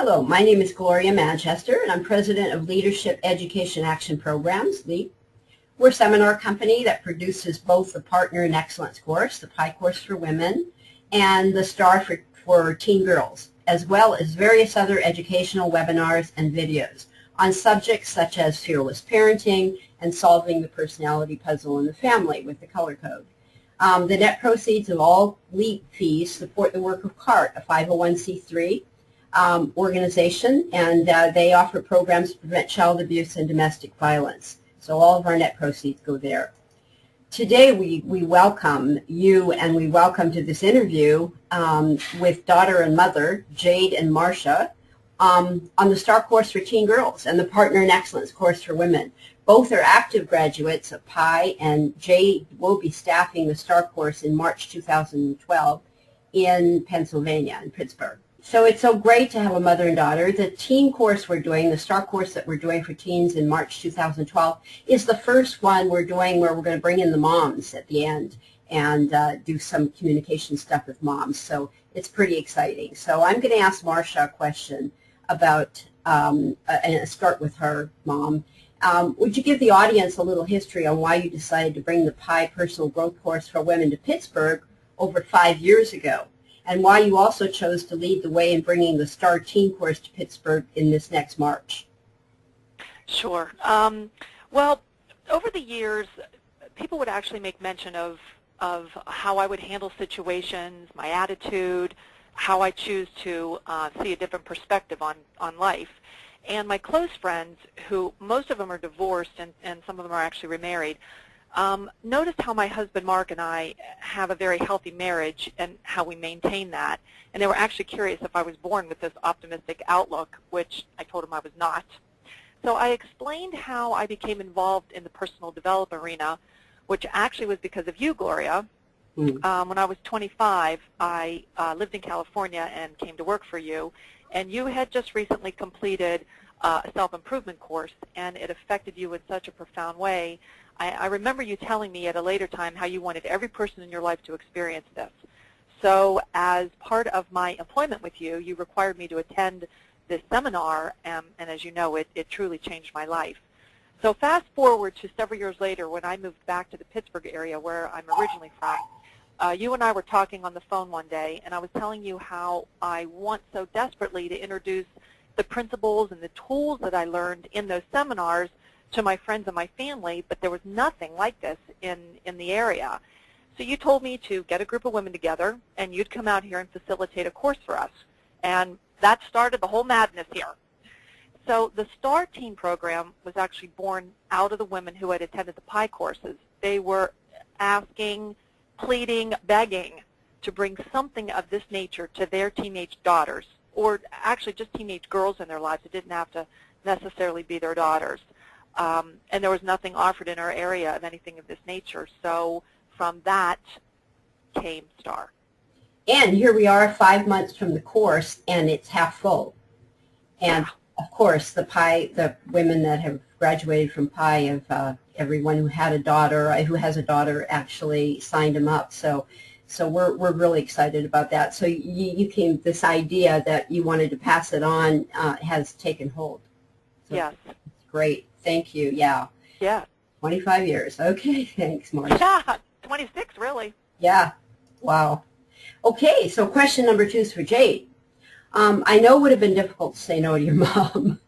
Hello, my name is Gloria Manchester, and I'm president of Leadership Education Action Programs, LEAP. We're a seminar company that produces both the Partner in Excellence course, the PI course for women, and the Starr for teen girls, as well as various other educational webinars and videos on subjects such as fearless parenting and solving the personality puzzle in the family with the color code. The net proceeds of all LEAP fees support the work of CART, a 501c3 organization, and they offer programs to prevent child abuse and domestic violence. So all of our net proceeds go there. Today we welcome you, and we welcome to this interview with daughter and mother, Jade and Marsha, on the Starr course for teen girls and the Partner in Excellence course for women. Both are active graduates of PI, and Jade will be staffing the Starr course in March 2012 in Pennsylvania, in Pittsburgh. So it's so great to have a mother and daughter. The teen course we're doing, the Starr course that we're doing for teens in March 2012, is the first one we're doing where we're going to bring in the moms at the end and do some communication stuff with moms. So it's pretty exciting. So I'm going to ask Marsha a question about, and start with her, Mom. Would you give the audience a little history on why you decided to bring the PI Personal Growth Course for Women to Pittsburgh over 5 years ago, and why you also chose to lead the way in bringing the Starr Teen course to Pittsburgh in this next March? Sure. Well, over the years, people would actually make mention of how I would handle situations, my attitude, how I choose to see a different perspective on life. And my close friends, who most of them are divorced and some of them are actually remarried, noticed how my husband Mark and I have a very healthy marriage and how we maintain that. And they were actually curious if I was born with this optimistic outlook, which I told them I was not. So I explained how I became involved in the personal development arena, which actually was because of you, Gloria. When I was 25, I lived in California and came to work for you, and you had just recently completed a self-improvement course, and it affected you in such a profound way. I remember you telling me at a later time how you wanted every person in your life to experience this. So as part of my employment with you, you required me to attend this seminar, and as you know, it truly changed my life. So fast forward to several years later when I moved back to the Pittsburgh area where I'm originally from. You and I were talking on the phone one day, and I was telling you how I want so desperately to introduce the principles and the tools that I learned in those seminars to my friends and my family, but there was nothing like this in the area. So you told me to get a group of women together, and you'd come out here and facilitate a course for us. And that started the whole madness here. So the Starr Teen program was actually born out of the women who had attended the PI courses. They were asking, pleading, begging to bring something of this nature to their teenage daughters, or actually just teenage girls in their lives. It didn't have to necessarily be their daughters. And there was nothing offered in our area of anything of this nature. So from that came Starr. And here we are 5 months from the course, and it's half full. And of course, the women that have graduated from PI have everyone who had a daughter, who has a daughter, actually signed them up. So we're really excited about that. So this idea that you wanted to pass it on has taken hold. So yes. Great. Thank you. Yeah. Yeah. 25 years. Okay. Thanks, Marsha. Yeah. 26, really. Yeah. Wow. Okay. So question number 2 is for Jade. I know it would have been difficult to say no to your mom.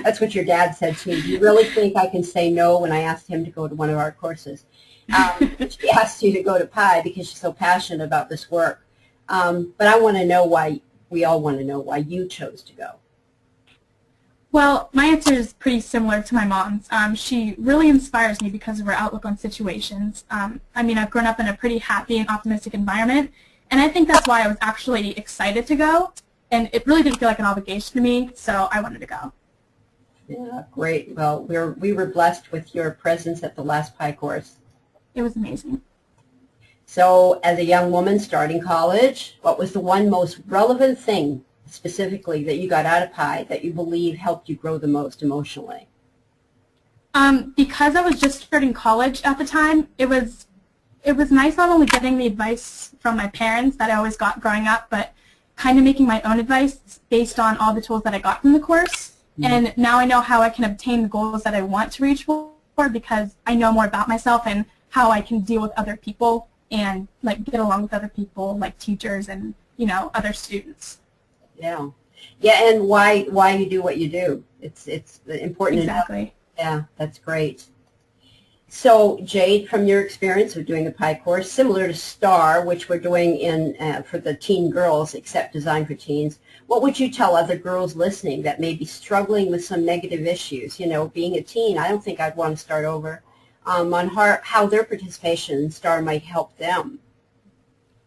That's what your dad said to me. Do you really think I can say no when I asked him to go to one of our courses? She asked you to go to PI because she's so passionate about this work. But I want to know why, we all want to know why you chose to go. Well, my answer is pretty similar to my mom's. She really inspires me because of her outlook on situations. I mean, I've grown up in a pretty happy and optimistic environment, and I think that's why I was actually excited to go. And it really didn't feel like an obligation to me, so I wanted to go. Yeah, great. Well, we were blessed with your presence at the last PI course. It was amazing. So as a young woman starting college, what was the one most relevant thing specifically that you got out of PI that you believe helped you grow the most emotionally? Because I was just starting college at the time, it was nice not only getting the advice from my parents that I always got growing up, but kind of making my own advice based on all the tools that I got from the course. And now I know how I can obtain the goals that I want to reach for because I know more about myself and how I can deal with other people and like get along with other people like teachers and, you know, other students. Yeah. Yeah, and why you do what you do. It's important. Exactly. Yeah, that's great. So, Jade, from your experience of doing the PI course, similar to Starr, which we're doing in for the teen girls, except designed for teens, what would you tell other girls listening that may be struggling with some negative issues? You know, being a teen, I don't think I'd want to start over, on how their participation in Starr might help them.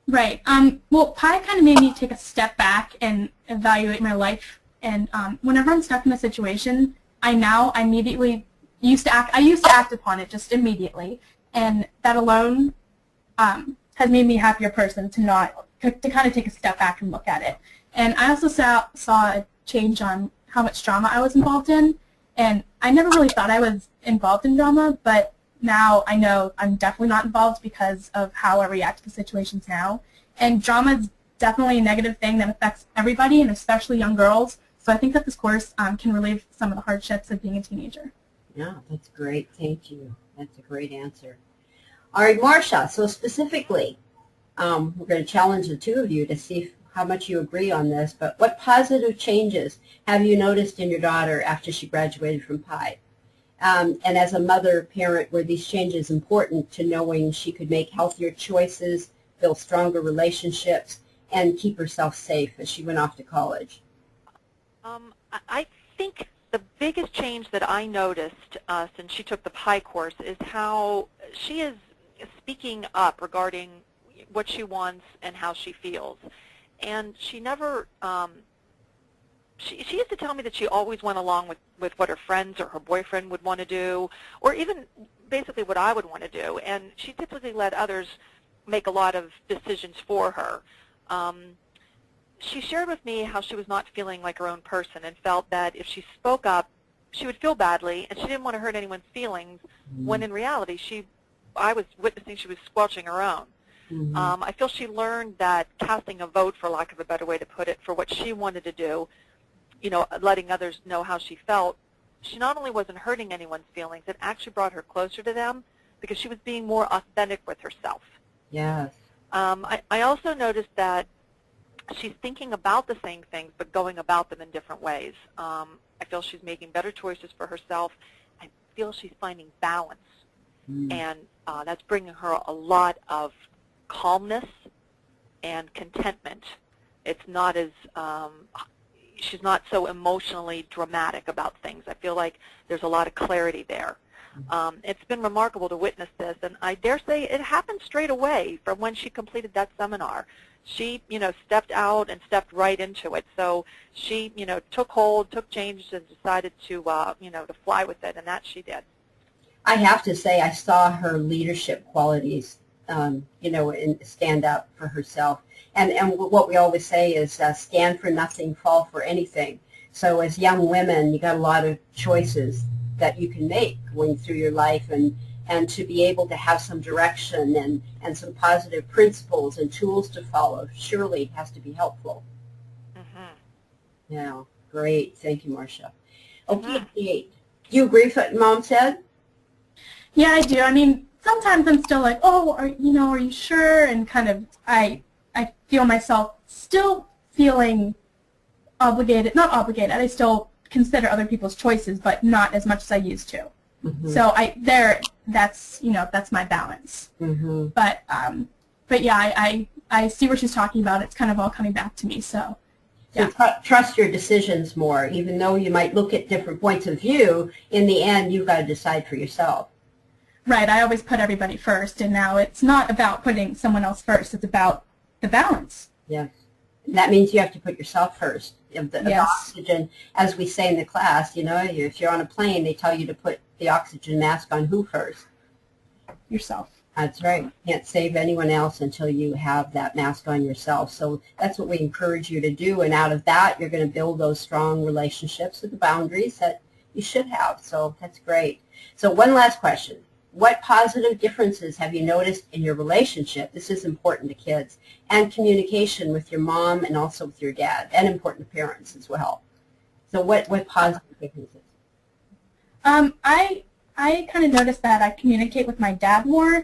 Right. Well, PI kind of made me take a step back and evaluate my life. And whenever I'm stuck in a situation, I immediately used to act upon it just immediately, and that alone has made me a happier person to kind of take a step back and look at it. And I also saw a change on how much drama I was involved in, and I never really thought I was involved in drama, but now I know I'm definitely not involved because of how I react to situations now. And drama is definitely a negative thing that affects everybody, and especially young girls. So I think that this course can relieve some of the hardships of being a teenager. Yeah, that's great. Thank you. That's a great answer. All right, Marsha, so specifically, we're going to challenge the two of you to see how much you agree on this, but what positive changes have you noticed in your daughter after she graduated from PI? And as a mother, parent, were these changes important to knowing she could make healthier choices, build stronger relationships, and keep herself safe as she went off to college? I think the biggest change that I noticed since she took the PI course is how she is speaking up regarding what she wants and how she feels. And she never, she used to tell me that she always went along with what her friends or her boyfriend would want to do, or even basically what I would want to do. And she typically let others make a lot of decisions for her. She shared with me how she was not feeling like her own person and felt that if she spoke up, she would feel badly, and she didn't want to hurt anyone's feelings, when in reality, I was witnessing she was squelching her own. I feel she learned that casting a vote, for lack of a better way to put it, for what she wanted to do, you know, letting others know how she felt, she not only wasn't hurting anyone's feelings, it actually brought her closer to them because she was being more authentic with herself. Yes. I also noticed that she's thinking about the same things but going about them in different ways. I feel she's making better choices for herself. I feel she's finding balance, and that's bringing her a lot of calmness and contentment. It's not as she's not so emotionally dramatic about things. I feel like there's a lot of clarity there. It's been remarkable to witness this, and I dare say it happened straight away from when she completed that seminar. She, you know, stepped out and stepped right into it. So she, you know, took hold, took change, and decided to, you know, to fly with it, and that she did. I have to say I saw her leadership qualities, you know, and stand up for herself. And what we always say is stand for nothing, fall for anything. So as young women, you got a lot of choices that you can make going through your life, and to be able to have some direction and some positive principles and tools to follow surely has to be helpful. Yeah, great. Thank you, Marsha. Okay, Jade, do you agree with what Mom said? Yeah, I do. I mean, sometimes I'm still like, oh, are you sure? And kind of, I feel myself still feeling obligated, not obligated, I still consider other people's choices, but not as much as I used to. So that's my balance. But yeah, I see what she's talking about. It's kind of all coming back to me. So yeah. So trust your decisions more, even though you might look at different points of view. In the end, you've got to decide for yourself. Right. I always put everybody first, and now it's not about putting someone else first. It's about the balance. Yes. And that means you have to put yourself first. The oxygen, as we say in the class, you know, if you're on a plane, they tell you to put the oxygen mask on who first? Yourself. That's right. You can't save anyone else until you have that mask on yourself. So that's what we encourage you to do. And out of that, you're going to build those strong relationships with the boundaries that you should have. So that's great. So one last question. what positive differences have you noticed in your relationship? This is important to kids. And communication with your mom and also with your dad, and important to parents as well. So what positive differences? I kind of noticed that I communicate with my dad more.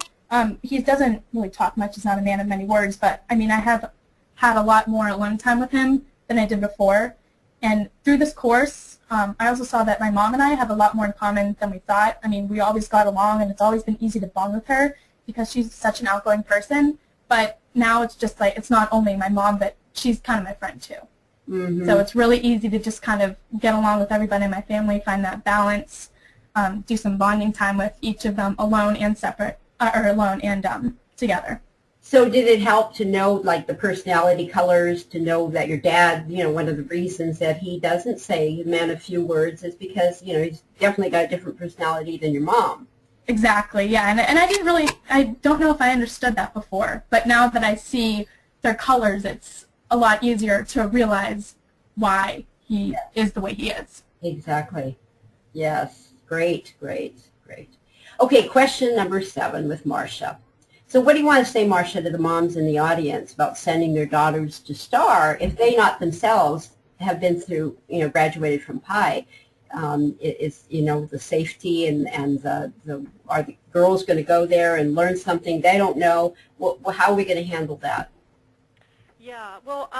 He doesn't really talk much. He's not a man of many words, but I mean, I have had a lot more alone time with him than I did before. And through this course, I also saw that my mom and I have a lot more in common than we thought. I mean, we always got along, and it's always been easy to bond with her because she's such an outgoing person. But now it's just like, it's not only my mom, but she's kind of my friend too. Mm-hmm. So it's really easy to just kind of get along with everybody in my family, find that balance, do some bonding time with each of them alone and separate, or alone and together. So did it help to know, like, the personality colors, to know that your dad, you know, one of the reasons that he doesn't say a man of few words is because, you know, he's definitely got a different personality than your mom. Exactly, yeah, and I didn't really, I don't know if I understood that before, but now that I see their colors, it's a lot easier to realize why he is the way he is. Exactly. Yes. Great, great, great. Okay, question number 7 with Marsha. So what do you want to say, Marsha, to the moms in the audience about sending their daughters to Starr if they not themselves have been through, you know, graduated from Pi? Is, you know, the safety and are the girls going to go there and learn something they don't know? How are we going to handle that? Yeah, well,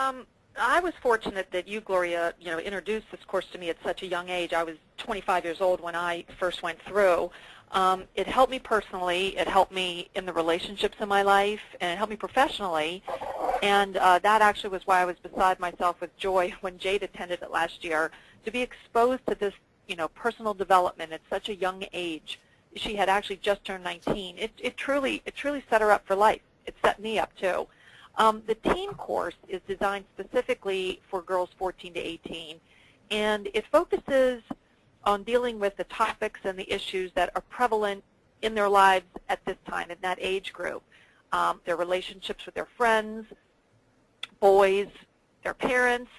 I was fortunate that you, Gloria, you know, introduced this course to me at such a young age. I was 25 years old when I first went through. It helped me personally, it helped me in the relationships in my life, and it helped me professionally. And that actually was why I was beside myself with joy when Jade attended it last year, to be exposed to this, you know, personal development at such a young age. She had actually just turned 19. It truly set her up for life. It set me up too. The teen course is designed specifically for girls 14 to 18, and it focuses on dealing with the topics and the issues that are prevalent in their lives at this time, in that age group. Their relationships with their friends, boys, their parents,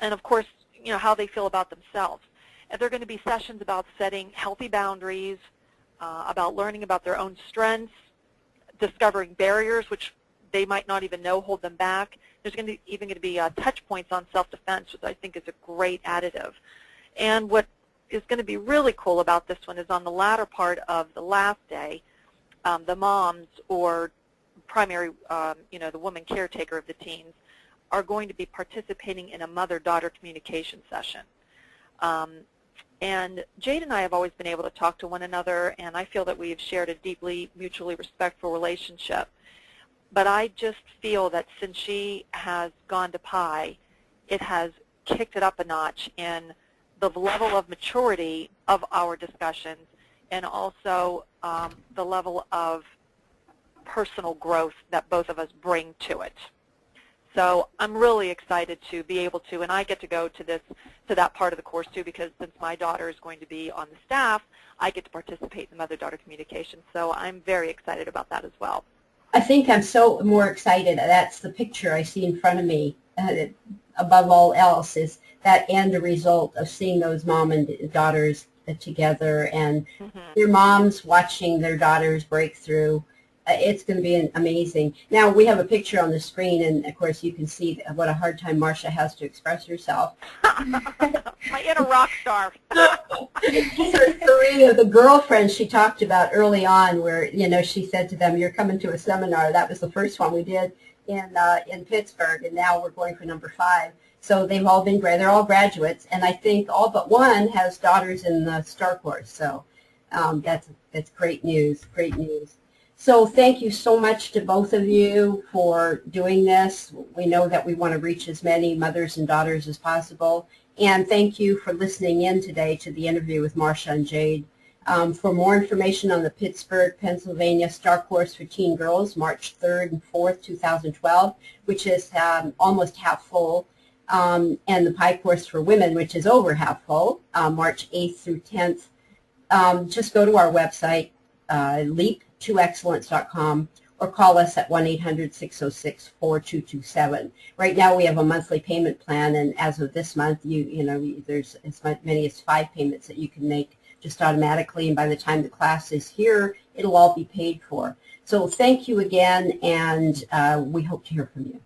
and of course, you know, how they feel about themselves. And there are going to be sessions about setting healthy boundaries, about learning about their own strengths, discovering barriers which they might not even know hold them back. There's even going to be touch points on self-defense, which I think is a great additive. And what is going to be really cool about this one is on the latter part of the last day, the moms or primary, you know, the woman caretaker of the teens are going to be participating in a mother-daughter communication session. And Jade and I have always been able to talk to one another, and I feel that we have shared a deeply mutually respectful relationship. But I just feel that since she has gone to Pi, it has kicked it up a notch in the level of maturity of our discussions and also the level of personal growth that both of us bring to it. So I'm really excited to be able to, and I get to go to that part of the course too, because since my daughter is going to be on the staff, I get to participate in mother-daughter communication. So I'm very excited about that as well. I think I'm so more excited. That's the picture I see in front of me. Above all else is that end result of seeing those mom and daughters together and their moms watching their daughters break through. It's going to be amazing. Now, we have a picture on the screen, and, of course, you can see what a hard time Marsha has to express herself. My inner rock star. Three of the girlfriends she talked about early on where, you know, she said to them, you're coming to a seminar. That was the first one we did in Pittsburgh, and now we're going for number 5. So they've all been they're all graduates, and I think all but one has daughters in the Starr course. So that's great news, great news. So thank you so much to both of you for doing this. We know that we want to reach as many mothers and daughters as possible. And thank you for listening in today to the interview with Marsha and Jade. For more information on the Pittsburgh, Pennsylvania Starr Course for Teen Girls, March 3rd and 4th, 2012, which is almost half full, and the Pi Course for Women, which is over half full, March 8th through 10th, just go to our website, leap2excellence.com, or call us at 1-800-606-4227. Right now we have a monthly payment plan, and as of this month, you know, there's as many as 5 payments that you can make just automatically, and by the time the class is here it'll all be paid for. So thank you again, and we hope to hear from you.